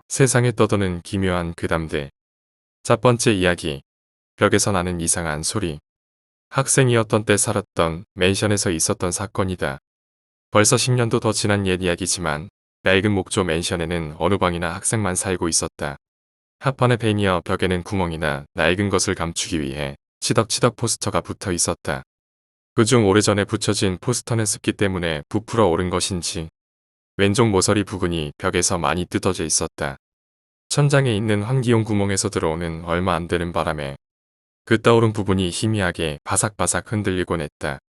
세상에 떠도는 기묘한 괴담들. 첫 번째 이야기. 벽에서 나는 이상한 소리. 학생이었던 때 살았던 맨션에서 있었던 사건이다. 벌써 10년도 더 지난 옛 이야기지만 낡은 목조 맨션에는 어느 방이나 학생만 살고 있었다. 합판에 벤이어 벽에는 구멍이나 낡은 것을 감추기 위해 치덕치덕 포스터가 붙어 있었다. 그중 오래전에 붙여진 포스터는 습기 때문에 부풀어 오른 것인지 왼쪽 모서리 부분이 벽에서 많이 뜯어져 있었다. 천장에 있는 환기용 구멍에서 들어오는 얼마 안 되는 바람에 그 떠오른 부분이 희미하게 바삭바삭 흔들리곤 했다.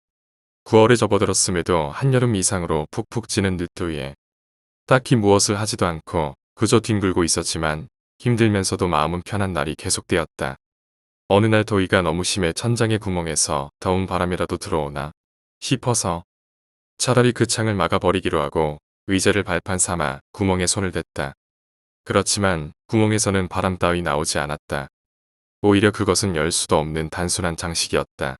9월에 접어들었음에도 한여름 이상으로 푹푹 찌는 늦더위에 딱히 무엇을 하지도 않고 그저 뒹굴고 있었지만 힘들면서도 마음은 편한 날이 계속되었다. 어느 날 더위가 너무 심해 천장의 구멍에서 더운 바람이라도 들어오나 싶어서 차라리 그 창을 막아버리기로 하고 의자를 발판 삼아 구멍에 손을 댔다. 그렇지만 구멍에서는 바람 따위 나오지 않았다. 오히려 그것은 열 수도 없는 단순한 장식이었다.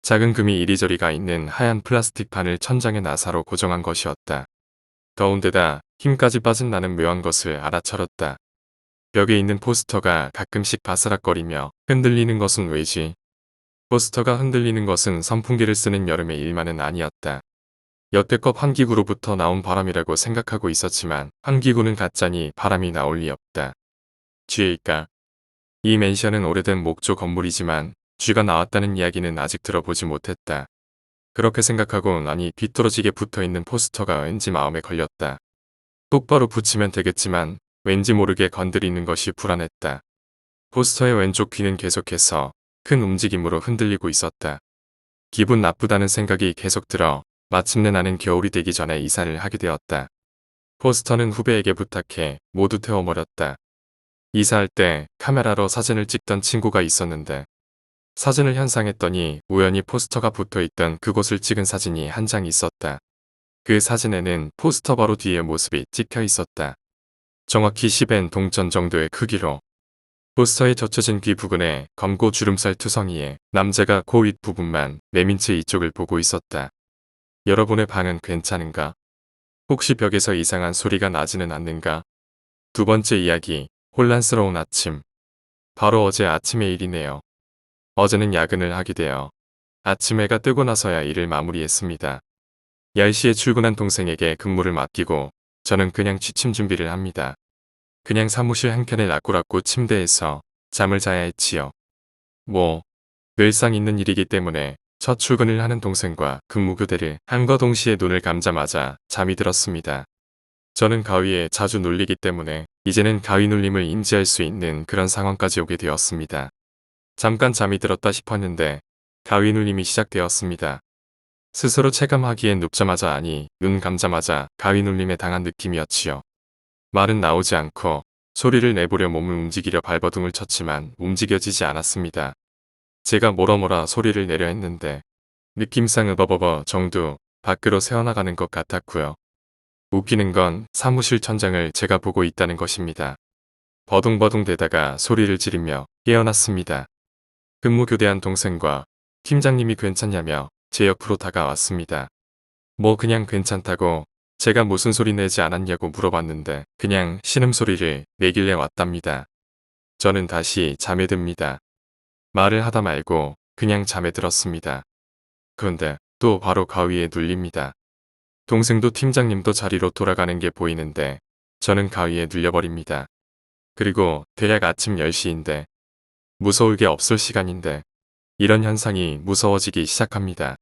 작은 금이 이리저리 가 있는 하얀 플라스틱 판을 천장에 나사로 고정한 것이었다. 더운데다 힘까지 빠진 나는 묘한 것을 알아차렸다. 벽에 있는 포스터가 가끔씩 바스락거리며 흔들리는 것은 왜지? 포스터가 흔들리는 것은 선풍기를 쓰는 여름의 일만은 아니었다. 여태껏 환기구로부터 나온 바람이라고 생각하고 있었지만 환기구는 가짜니 바람이 나올 리 없다. 쥐일까? 이 맨션은 오래된 목조 건물이지만 쥐가 나왔다는 이야기는 아직 들어보지 못했다. 그렇게 생각하고 나니 비뚤어지게 붙어있는 포스터가 왠지 마음에 걸렸다. 똑바로 붙이면 되겠지만 왠지 모르게 건드리는 것이 불안했다. 포스터의 왼쪽 귀는 계속해서 큰 움직임으로 흔들리고 있었다. 기분 나쁘다는 생각이 계속 들어 마침내 나는 겨울이 되기 전에 이사를 하게 되었다. 포스터는 후배에게 부탁해 모두 태워버렸다. 이사할 때 카메라로 사진을 찍던 친구가 있었는데 사진을 현상했더니 우연히 포스터가 붙어있던 그곳을 찍은 사진이 한 장 있었다. 그 사진에는 포스터 바로 뒤의 모습이 찍혀 있었다. 정확히 10엔 동전 정도의 크기로 포스터에 젖혀진 귀 부근에 검고 주름살 투성이에 남자가 코 윗부분만 내민 채 이쪽을 보고 있었다. 여러분의 방은 괜찮은가? 혹시 벽에서 이상한 소리가 나지는 않는가? 두 번째 이야기, 혼란스러운 아침. 바로 어제 아침의 일이네요. 어제는 야근을 하게 되어 아침 해가 뜨고 나서야 일을 마무리했습니다. 10시에 출근한 동생에게 근무를 맡기고 저는 그냥 취침 준비를 합니다. 그냥 사무실 한켠의 라꾸라꾸 침대에서 잠을 자야 했지요. 늘상 있는 일이기 때문에 첫 출근을 하는 동생과 근무 교대를 함과 동시에 눈을 감자마자 잠이 들었습니다. 저는 가위에 자주 눌리기 때문에 이제는 가위 눌림을 인지할 수 있는 그런 상황까지 오게 되었습니다. 잠깐 잠이 들었다 싶었는데 가위 눌림이 시작되었습니다. 스스로 체감하기엔 눕자마자 아니 눈 감자마자 가위 눌림에 당한 느낌이었지요. 말은 나오지 않고 소리를 내보려 몸을 움직이려 발버둥을 쳤지만 움직여지지 않았습니다. 제가 뭐라 소리를 내려 했는데 느낌상 으버버버 정도 밖으로 새어나가는 것 같았고요. 웃기는 건 사무실 천장을 제가 보고 있다는 것입니다. 버둥버둥 대다가 소리를 지르며 깨어났습니다. 근무 교대한 동생과 팀장님이 괜찮냐며 제 옆으로 다가왔습니다. 그냥 괜찮다고 제가 무슨 소리 내지 않았냐고 물어봤는데 그냥 신음소리를 내길래 왔답니다. 저는 다시 잠에 듭니다. 말을 하다 말고 그냥 잠에 들었습니다. 그런데 또 바로 가위에 눌립니다. 동생도 팀장님도 자리로 돌아가는 게 보이는데 저는 가위에 눌려버립니다. 그리고 대략 아침 10시인데 무서울 게 없을 시간인데 이런 현상이 무서워지기 시작합니다.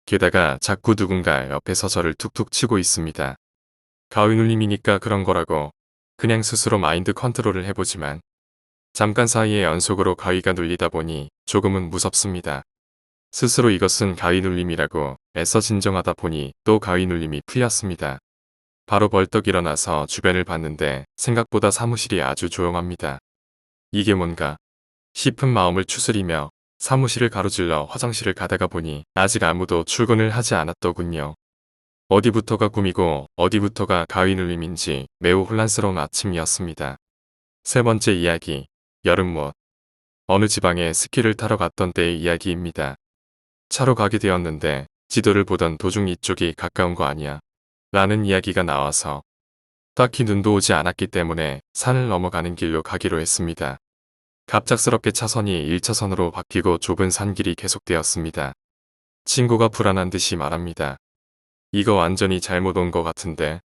게다가 자꾸 누군가 옆에서 저를 툭툭 치고 있습니다. 가위 눌림이니까 그런 거라고 그냥 스스로 마인드 컨트롤을 해보지만 잠깐 사이에 연속으로 가위가 눌리다 보니 조금은 무섭습니다. 스스로 이것은 가위 눌림이라고 애써 진정하다 보니 또 가위 눌림이 풀렸습니다. 바로 벌떡 일어나서 주변을 봤는데 생각보다 사무실이 아주 조용합니다. 이게 뭔가 싶은 마음을 추스리며 사무실을 가로질러 화장실을 가다가 보니 아직 아무도 출근을 하지 않았더군요. 어디부터가 꿈이고 어디부터가 가위 눌림인지 매우 혼란스러운 아침이었습니다. 세 번째 이야기, 여름못. 어느 지방에 스키를 타러 갔던 때의 이야기입니다. 차로 가게 되었는데 지도를 보던 도중 이쪽이 가까운 거 아니야? 라는 이야기가 나와서 딱히 눈도 오지 않았기 때문에 산을 넘어가는 길로 가기로 했습니다. 갑작스럽게 차선이 1차선으로 바뀌고 좁은 산길이 계속되었습니다. 친구가 불안한 듯이 말합니다. 이거 완전히 잘못 온 것 같은데.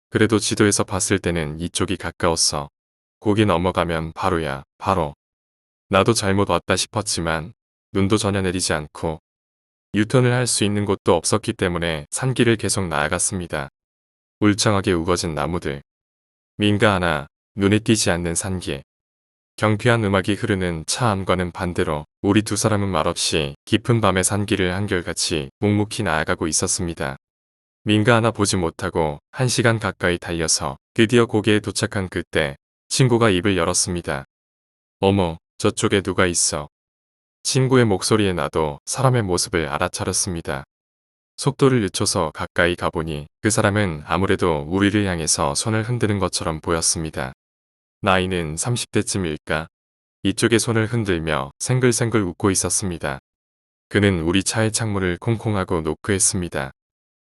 그래도 지도에서 봤을 때는 이쪽이 가까웠어. 거기 넘어가면 바로야, 바로. 나도 잘못 왔다 싶었지만 눈도 전혀 내리지 않고 유턴을 할 수 있는 곳도 없었기 때문에 산길을 계속 나아갔습니다. 울창하게 우거진 나무들. 민가 하나, 눈에 띄지 않는 산길. 경쾌한 음악이 흐르는 차 안과는 반대로 우리 두 사람은 말없이 깊은 밤의 산길을 한결같이 묵묵히 나아가고 있었습니다. 민가 하나 보지 못하고 1시간 가까이 달려서 드디어 고개에 도착한 그때 친구가 입을 열었습니다. 어머, 저쪽에 누가 있어. 친구의 목소리에 나도 사람의 모습을 알아차렸습니다. 속도를 늦춰서 가까이 가보니 그 사람은 아무래도 우리를 향해서 손을 흔드는 것처럼 보였습니다. 나이는 30대쯤일까? 이쪽에 손을 흔들며 생글생글 웃고 있었습니다. 그는 우리 차의 창문을 콩콩하고 노크했습니다.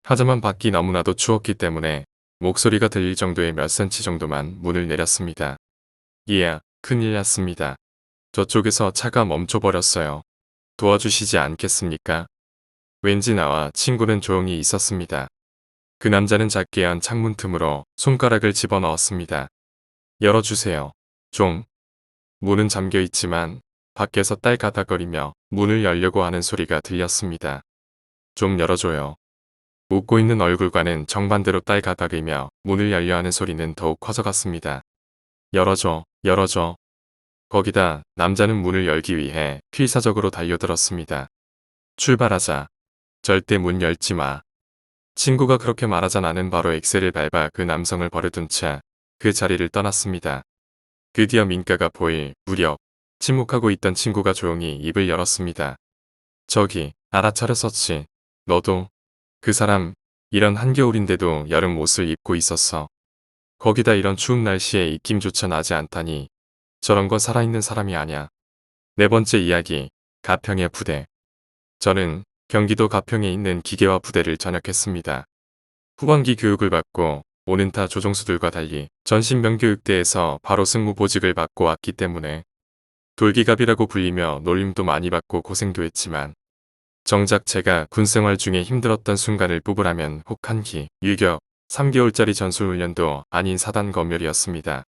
하지만 밖이 너무나도 추웠기 때문에 목소리가 들릴 정도의 몇 센치 정도만 문을 내렸습니다. 이야, 큰일 났습니다. 저쪽에서 차가 멈춰버렸어요. 도와주시지 않겠습니까? 왠지 나와 친구는 조용히 있었습니다. 그 남자는 작게 한 창문 틈으로 손가락을 집어넣었습니다. 열어주세요. 좀. 문은 잠겨 있지만 밖에서 딸가닥거리며 문을 열려고 하는 소리가 들렸습니다. 좀 열어줘요. 웃고 있는 얼굴과는 정반대로 딸가닥이며 문을 열려 하는 소리는 더욱 커져갔습니다. 열어줘, 열어줘. 거기다 남자는 문을 열기 위해 필사적으로 달려들었습니다. 출발하자. 절대 문 열지 마. 친구가 그렇게 말하자 나는 바로 엑셀을 밟아 그 남성을 버려둔 채 그 자리를 떠났습니다. 드디어 민가가 보일 무렵 침묵하고 있던 친구가 조용히 입을 열었습니다. 저기, 알아차렸었지. 너도. 그 사람, 이런 한겨울인데도 여름 옷을 입고 있었어. 거기다 이런 추운 날씨에 입김조차 나지 않다니. 저런 건 살아있는 사람이 아냐. 네 번째 이야기, 가평의 부대. 저는 경기도 가평에 있는 기계화 부대를 전역했습니다. 후반기 교육을 받고 오는타 조종수들과 달리 전신병교육대에서 바로 승무보직을 받고 왔기 때문에 돌기갑이라고 불리며 놀림도 많이 받고 고생도 했지만 정작 제가 군생활 중에 힘들었던 순간을 뽑으라면 혹한기, 유격, 3개월짜리 전술훈련도 아닌 사단 검열이었습니다.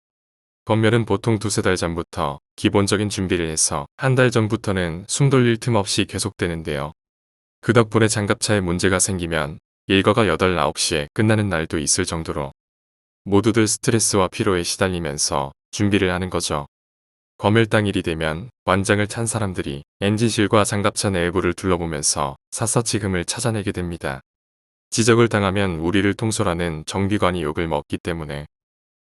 검열은 보통 2~3달 전부터 기본적인 준비를 해서 한 달 전부터는 숨 돌릴 틈 없이 계속되는데요. 그 덕분에 장갑차에 문제가 생기면 일과가 8, 9시에 끝나는 날도 있을 정도로 모두들 스트레스와 피로에 시달리면서 준비를 하는 거죠. 검열 당일이 되면 완장을 찬 사람들이 엔진실과 장갑차 내부를 둘러보면서 샅샅이 흠을 찾아내게 됩니다. 지적을 당하면 우리를 통솔하는 정비관이 욕을 먹기 때문에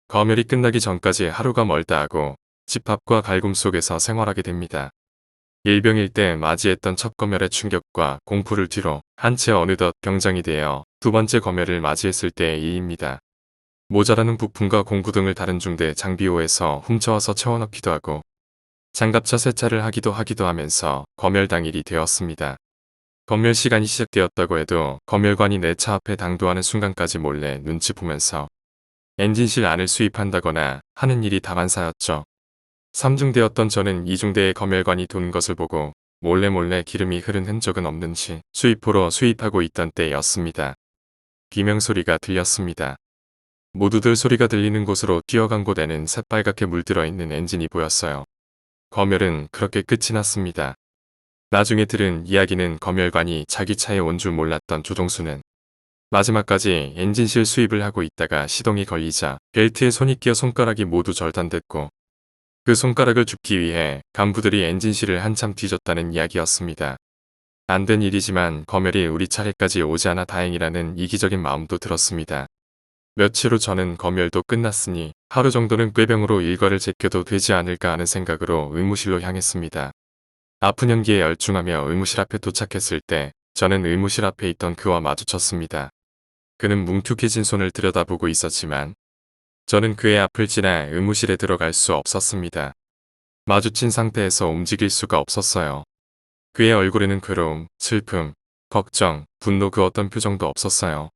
검열이 끝나기 전까지 하루가 멀다 하고 집합과 갈굼 속에서 생활하게 됩니다. 일병일 때 맞이했던 첫 검열의 충격과 공포를 뒤로 한 채 어느덧 병장이 되어 두 번째 검열을 맞이했을 때의 일입니다. 모자라는 부품과 공구 등을 다른 중대 장비호에서 훔쳐와서 채워넣기도 하고 장갑차 세차를 하기도 하면서 검열 당일이 되었습니다. 검열 시간이 시작되었다고 해도 검열관이 내 차 앞에 당도하는 순간까지 몰래 눈치 보면서 엔진실 안을 수입한다거나 하는 일이 다반사였죠. 3중대였던 저는 2중대의 검열관이 도는 것을 보고 몰래 기름이 흐른 흔적은 없는지 수입호로 수입하고 있던 때였습니다. 비명소리가 들렸습니다. 모두들 소리가 들리는 곳으로 뛰어간 곳에는 새빨갛게 물들어 있는 엔진이 보였어요. 검열은 그렇게 끝이 났습니다. 나중에 들은 이야기는 검열관이 자기 차에 온 줄 몰랐던 조종수는 마지막까지 엔진실 수입을 하고 있다가 시동이 걸리자 벨트에 손이 끼어 손가락이 모두 절단됐고 그 손가락을 줍기 위해 간부들이 엔진실을 한참 뒤졌다는 이야기였습니다. 안 된 일이지만 검열이 우리 차례까지 오지 않아 다행이라는 이기적인 마음도 들었습니다. 며칠 후 저는 검열도 끝났으니 하루 정도는 꾀병으로 일과를 제껴도 되지 않을까 하는 생각으로 의무실로 향했습니다. 아픈 연기에 열중하며 의무실 앞에 도착했을 때 저는 의무실 앞에 있던 그와 마주쳤습니다. 그는 뭉툭해진 손을 들여다보고 있었지만 저는 그의 앞을 지나 의무실에 들어갈 수 없었습니다. 마주친 상태에서 움직일 수가 없었어요. 그의 얼굴에는 괴로움, 슬픔, 걱정, 분노 그 어떤 표정도 없었어요.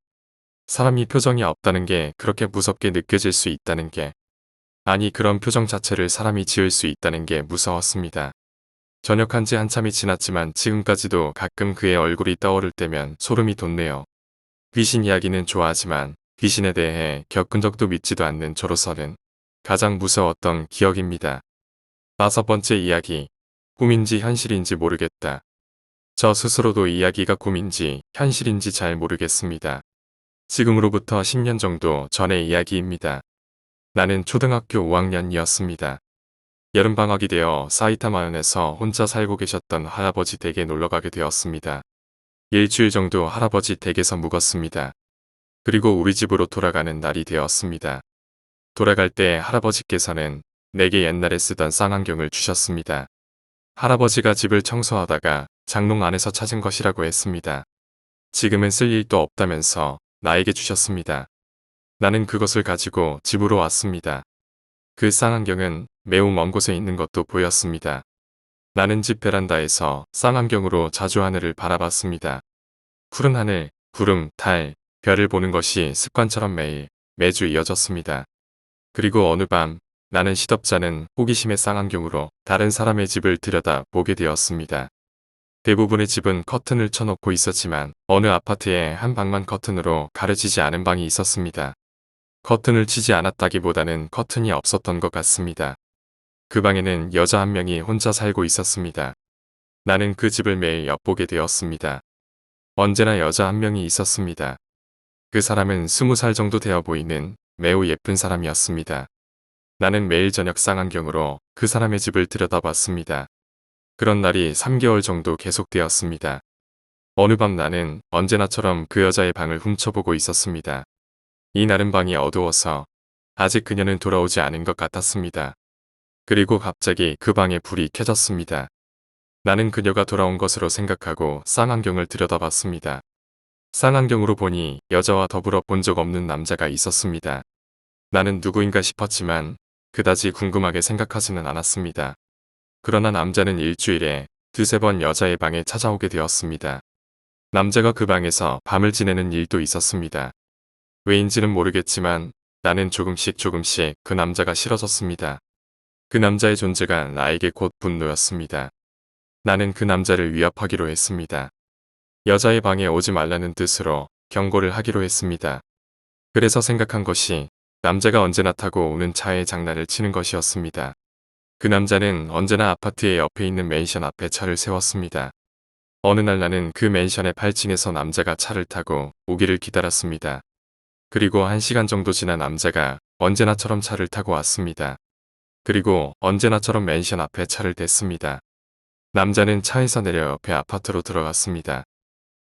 사람이 표정이 없다는 게 그렇게 무섭게 느껴질 수 있다는 게, 아니 그런 표정 자체를 사람이 지을 수 있다는 게 무서웠습니다. 전역한 지 한참이 지났지만 지금까지도 가끔 그의 얼굴이 떠오를 때면 소름이 돋네요. 귀신 이야기는 좋아하지만 귀신에 대해 겪은 적도 믿지도 않는 저로서는 가장 무서웠던 기억입니다. 5번째 이야기. 꿈인지 현실인지 모르겠다. 저 스스로도 이야기가 꿈인지 현실인지 잘 모르겠습니다. 지금으로부터 10년 정도 전의 이야기입니다. 나는 초등학교 5학년이었습니다. 여름방학이 되어 사이타마현에서 혼자 살고 계셨던 할아버지 댁에 놀러가게 되었습니다. 일주일 정도 할아버지 댁에서 묵었습니다. 그리고 우리 집으로 돌아가는 날이 되었습니다. 돌아갈 때 할아버지께서는 내게 옛날에 쓰던 쌍안경을 주셨습니다. 할아버지가 집을 청소하다가 장롱 안에서 찾은 것이라고 했습니다. 지금은 쓸 일도 없다면서 나에게 주셨습니다. 나는 그것을 가지고 집으로 왔습니다. 그 쌍안경은 매우 먼 곳에 있는 것도 보였습니다. 나는 집 베란다에서 쌍안경으로 자주 하늘을 바라봤습니다. 푸른 하늘, 구름, 달, 별을 보는 것이 습관처럼 매주 이어졌습니다. 그리고 어느 밤 나는 시덥지 않은 호기심의 쌍안경으로 다른 사람의 집을 들여다 보게 되었습니다. 대부분의 집은 커튼을 쳐놓고 있었지만 어느 아파트에 한 방만 커튼으로 가려지지 않은 방이 있었습니다. 커튼을 치지 않았다기보다는 커튼이 없었던 것 같습니다. 그 방에는 여자 한 명이 혼자 살고 있었습니다. 나는 그 집을 매일 엿보게 되었습니다. 언제나 여자 한 명이 있었습니다. 그 사람은 20살 정도 되어 보이는 매우 예쁜 사람이었습니다. 나는 매일 저녁 쌍안경으로 그 사람의 집을 들여다봤습니다. 그런 날이 3개월 정도 계속되었습니다. 어느 밤 나는 언제나처럼 그 여자의 방을 훔쳐보고 있었습니다. 이날은 방이 어두워서 아직 그녀는 돌아오지 않은 것 같았습니다. 그리고 갑자기 그 방에 불이 켜졌습니다. 나는 그녀가 돌아온 것으로 생각하고 쌍안경을 들여다봤습니다. 쌍안경으로 보니 여자와 더불어 본 적 없는 남자가 있었습니다. 나는 누구인가 싶었지만 그다지 궁금하게 생각하지는 않았습니다. 그러나 남자는 일주일에 2~3번 여자의 방에 찾아오게 되었습니다. 남자가 그 방에서 밤을 지내는 일도 있었습니다. 왜인지는 모르겠지만 나는 조금씩 그 남자가 싫어졌습니다. 그 남자의 존재가 나에게 곧 분노였습니다. 나는 그 남자를 위협하기로 했습니다. 여자의 방에 오지 말라는 뜻으로 경고를 하기로 했습니다. 그래서 생각한 것이 남자가 언제나 타고 오는 차에 장난을 치는 것이었습니다. 그 남자는 언제나 아파트의 옆에 있는 맨션 앞에 차를 세웠습니다. 어느 날 나는 그 맨션의 8층에서 남자가 차를 타고 오기를 기다렸습니다. 그리고 1시간 정도 지난 남자가 언제나처럼 차를 타고 왔습니다. 그리고 언제나처럼 맨션 앞에 차를 댔습니다. 남자는 차에서 내려 옆에 아파트로 들어갔습니다.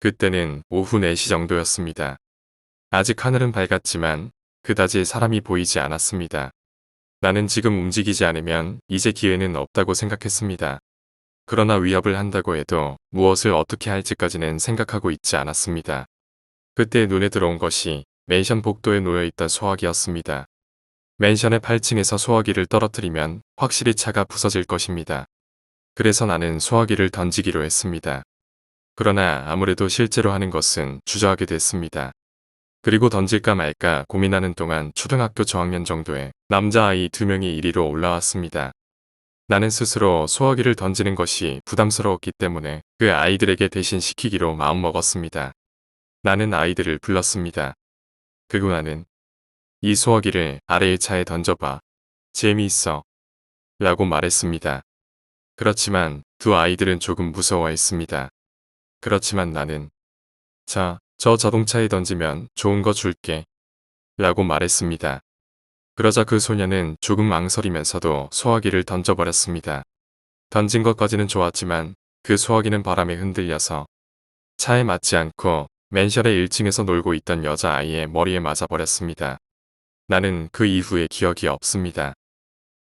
그때는 오후 4시 정도였습니다. 아직 하늘은 밝았지만 그다지 사람이 보이지 않았습니다. 나는 지금 움직이지 않으면 이제 기회는 없다고 생각했습니다. 그러나 위협을 한다고 해도 무엇을 어떻게 할지까지는 생각하고 있지 않았습니다. 그때 눈에 들어온 것이 맨션 복도에 놓여있던 소화기였습니다. 맨션의 8층에서 소화기를 떨어뜨리면 확실히 차가 부서질 것입니다. 그래서 나는 소화기를 던지기로 했습니다. 그러나 아무래도 실제로 하는 것은 주저하게 됐습니다. 그리고 던질까 말까 고민하는 동안 초등학교 저학년 정도의 남자아이 2명이 이리로 올라왔습니다. 나는 스스로 소화기를 던지는 것이 부담스러웠기 때문에 그 아이들에게 대신 시키기로 마음먹었습니다. 나는 아이들을 불렀습니다. 그리고 나는 이 소화기를 아래의 차에 던져봐. 재미있어. 라고 말했습니다. 그렇지만 두 아이들은 조금 무서워했습니다. 그렇지만 나는 자, 저 자동차에 던지면 좋은 거 줄게. 라고 말했습니다. 그러자 그 소녀는 조금 망설이면서도 소화기를 던져버렸습니다. 던진 것까지는 좋았지만 그 소화기는 바람에 흔들려서 차에 맞지 않고 맨션의 1층에서 놀고 있던 여자아이의 머리에 맞아버렸습니다. 나는 그 이후에 기억이 없습니다.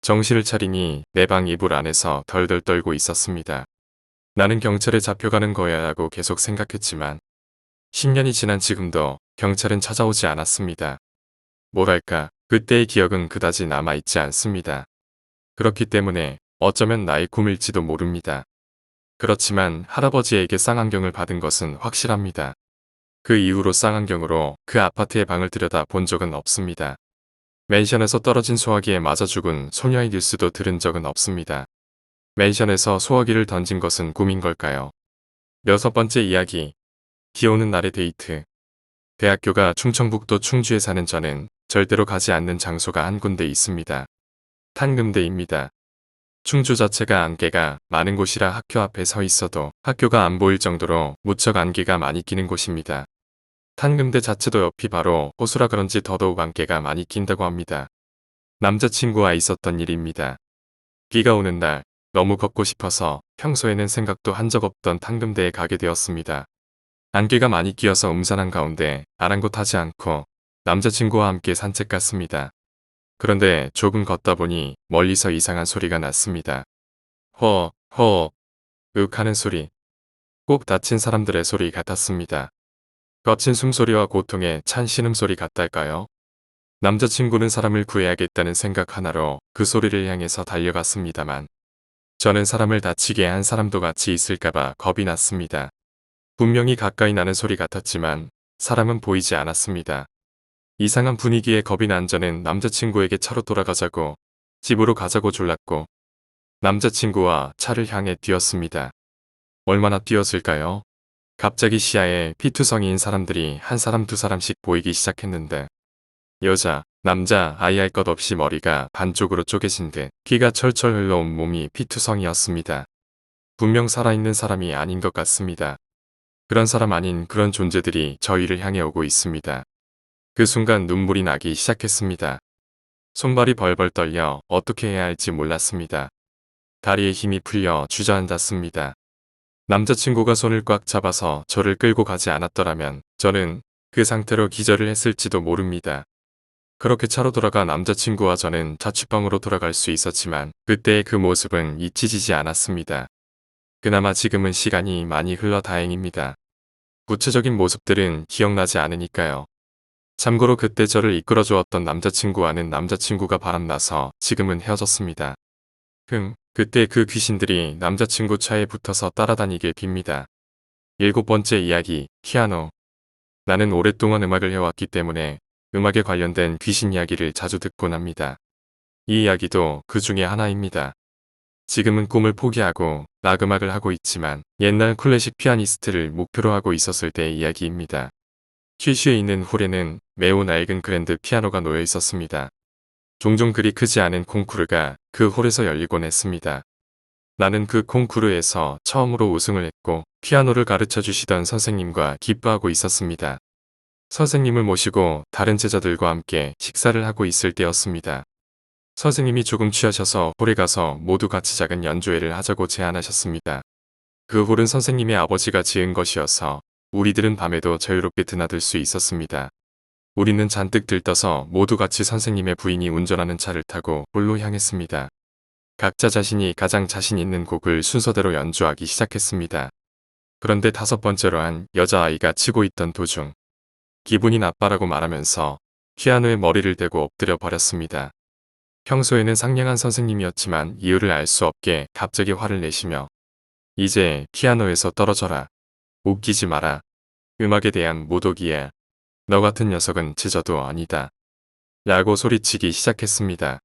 정신을 차리니 내 방 이불 안에서 덜덜 떨고 있었습니다. 나는 경찰에 잡혀가는 거야 라고 계속 생각했지만 10년이 지난 지금도 경찰은 찾아오지 않았습니다. 뭐랄까, 그때의 기억은 그다지 남아있지 않습니다. 그렇기 때문에 어쩌면 나의 꿈일지도 모릅니다. 그렇지만 할아버지에게 쌍안경을 받은 것은 확실합니다. 그 이후로 쌍안경으로 그 아파트의 방을 들여다 본 적은 없습니다. 맨션에서 떨어진 소화기에 맞아 죽은 소녀의 뉴스도 들은 적은 없습니다. 맨션에서 소화기를 던진 것은 꿈인 걸까요? 6번째 이야기. 비 오는 날의 데이트. 대학교가 충청북도 충주에 사는 저는 절대로 가지 않는 장소가 한 군데 있습니다. 탄금대입니다. 충주 자체가 안개가 많은 곳이라 학교 앞에 서 있어도 학교가 안 보일 정도로 무척 안개가 많이 끼는 곳입니다. 탄금대 자체도 옆이 바로 호수라 그런지 더더욱 안개가 많이 낀다고 합니다. 남자친구와 있었던 일입니다. 비가 오는 날 너무 걷고 싶어서 평소에는 생각도 한 적 없던 탄금대에 가게 되었습니다. 안개가 많이 끼어서 음산한 가운데 아랑곳하지 않고 남자친구와 함께 산책 갔습니다. 그런데 조금 걷다 보니 멀리서 이상한 소리가 났습니다. 허, 허, 윽 하는 소리. 꼭 다친 사람들의 소리 같았습니다. 거친 숨소리와 고통에 찬 신음소리 같달까요? 남자친구는 사람을 구해야겠다는 생각 하나로 그 소리를 향해서 달려갔습니다만 저는 사람을 다치게 한 사람도 같이 있을까봐 겁이 났습니다. 분명히 가까이 나는 소리 같았지만 사람은 보이지 않았습니다. 이상한 분위기에 겁이 난 저는 남자친구에게 차로 돌아가자고 집으로 가자고 졸랐고 남자친구와 차를 향해 뛰었습니다. 얼마나 뛰었을까요? 갑자기 시야에 피투성이인 사람들이 한 사람 두 사람씩 보이기 시작했는데 여자, 남자, 아이 할 것 없이 머리가 반쪽으로 쪼개진 듯 피가 철철 흘러온 몸이 피투성이었습니다. 분명 살아있는 사람이 아닌 것 같습니다. 그런 사람 아닌 그런 존재들이 저희를 향해 오고 있습니다. 그 순간 눈물이 나기 시작했습니다. 손발이 벌벌 떨려 어떻게 해야 할지 몰랐습니다. 다리에 힘이 풀려 주저앉았습니다. 남자친구가 손을 꽉 잡아서 저를 끌고 가지 않았더라면 저는 그 상태로 기절을 했을지도 모릅니다. 그렇게 차로 돌아가 남자친구와 저는 자취방으로 돌아갈 수 있었지만 그때의 그 모습은 잊혀지지 않았습니다. 그나마 지금은 시간이 많이 흘러 다행입니다. 구체적인 모습들은 기억나지 않으니까요. 참고로 그때 저를 이끌어주었던 남자친구와는 남자친구가 바람나서 지금은 헤어졌습니다. 그때 그 귀신들이 남자친구 차에 붙어서 따라다니길 빕니다. 7번째 이야기, 피아노. 나는 오랫동안 음악을 해왔기 때문에 음악에 관련된 귀신 이야기를 자주 듣곤 합니다. 이 이야기도 그 중에 하나입니다. 지금은 꿈을 포기하고 락음악을 하고 있지만 옛날 클래식 피아니스트를 목표로 하고 있었을 때의 이야기입니다. 퀴슈에 있는 홀에는 매우 낡은 그랜드 피아노가 놓여 있었습니다. 종종 그리 크지 않은 콩쿠르가 그 홀에서 열리곤 했습니다. 나는 그 콩쿠르에서 처음으로 우승을 했고 피아노를 가르쳐 주시던 선생님과 기뻐하고 있었습니다. 선생님을 모시고 다른 제자들과 함께 식사를 하고 있을 때였습니다. 선생님이 조금 취하셔서 홀에 가서 모두 같이 작은 연주회를 하자고 제안하셨습니다. 그 홀은 선생님의 아버지가 지은 것이어서 우리들은 밤에도 자유롭게 드나들 수 있었습니다. 우리는 잔뜩 들떠서 모두 같이 선생님의 부인이 운전하는 차를 타고 홀로 향했습니다. 각자 자신이 가장 자신 있는 곡을 순서대로 연주하기 시작했습니다. 그런데 5번째로 한 여자아이가 치고 있던 도중 기분이 나빠라고 말하면서 피아노에 머리를 대고 엎드려 버렸습니다. 평소에는 상냥한 선생님이었지만 이유를 알 수 없게 갑자기 화를 내시며 이제 피아노에서 떨어져라. 웃기지 마라. 음악에 대한 모독이야. 너 같은 녀석은 제자도 아니다. 라고 소리치기 시작했습니다.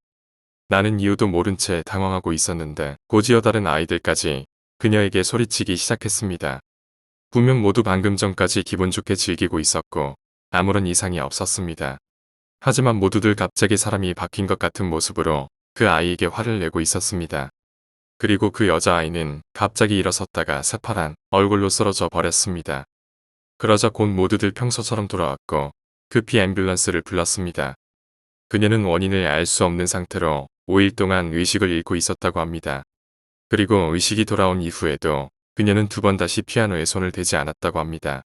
나는 이유도 모른 채 당황하고 있었는데 고지어 다른 아이들까지 그녀에게 소리치기 시작했습니다. 분명 모두 방금 전까지 기분 좋게 즐기고 있었고 아무런 이상이 없었습니다. 하지만 모두들 갑자기 사람이 바뀐 것 같은 모습으로 그 아이에게 화를 내고 있었습니다. 그리고 그 여자아이는 갑자기 일어섰다가 새파란 얼굴로 쓰러져 버렸습니다. 그러자 곧 모두들 평소처럼 돌아왔고 급히 앰뷸런스를 불렀습니다. 그녀는 원인을 알 수 없는 상태로 5일 동안 의식을 잃고 있었다고 합니다. 그리고 의식이 돌아온 이후에도 그녀는 2번 다시 피아노에 손을 대지 않았다고 합니다.